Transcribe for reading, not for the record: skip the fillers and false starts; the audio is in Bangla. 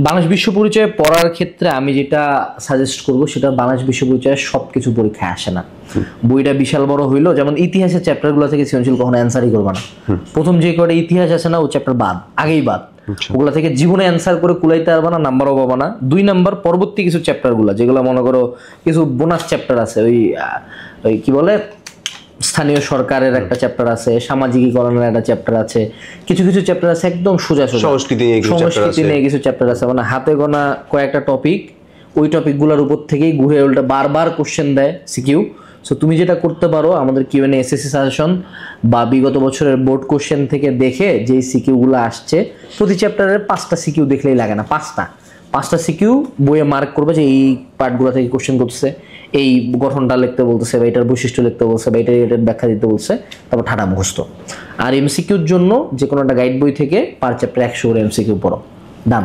বাংলাদেশ বিশ্ব পরিচয় পড়ার ক্ষেত্রে আমি যেটা সাজেস্ট করব সেটা বাংলাদেশ বিশ্ব পরিচয়ের সবকিছু পরীক্ষায় আসে না। বইটা বিশাল বড় হইলো, যেমন ইতিহাসের চ্যাপ্টারগুলো থেকে সৃজনশীল কখনো অ্যান্সারই করবে না। প্রথম যে কয়টা ইতিহাস আছে না, ও চ্যাপ্টার বাদ, আগেই বাদ। ওগুলা থেকে জীবনে অ্যান্সার করে কুলাইতে পারবে না, নাম্বারও পাবা না। 2 নাম্বার পরবর্তী কিছু চ্যাপ্টারগুলো, যেগুলো মনে করো কিছু বোনাস চ্যাপ্টার আছে, ওই কি বলে স্থানীয় সরকারের একটা চ্যাপ্টার আছে, সামাজিকীকরণের একটা চ্যাপ্টার আছে, কিছু কিছু চ্যাপ্টার আছে একদম সোজা সোজা, সংস্কৃতি নিয়ে কিছু চ্যাপ্টার আছে, মানে হাতে গোনা কয়েকটা টপিক, ওই টপিকগুলোর উপর থেকেই ঘুরে উল্টা বারবার কোশ্চেন দেয় সিকিউ। সো তুমি যেটা করতে পারো, আমাদের কিউএনএ এসএসসি সাজেশন বা বিগত বছরের বোর্ড কোশ্চেন থেকে দেখে যেই সিকিউগুলো আসছে, প্রতি চ্যাপ্টারের 5টা সিকিউ দেখলেই লাগে না, 5টা সিকিউ বইয়ে মার্ক করবে যে এই পার্টগুলো থেকে কোশ্চেন করতেছে, এই গঠনটা লিখতে বলতেছে, বা এটার বৈশিষ্ট্য লিখতে বলছে, বা এটার ব্যাখ্যা দিতে বলছে, তারপর ঠাডা মুখস্থ। আর এমসিকিউর জন্য যে কোনো একটা গাইড বই থেকে পার চ্যাপ্টার 100 করে এমসিকিউ পড়ো, ডান।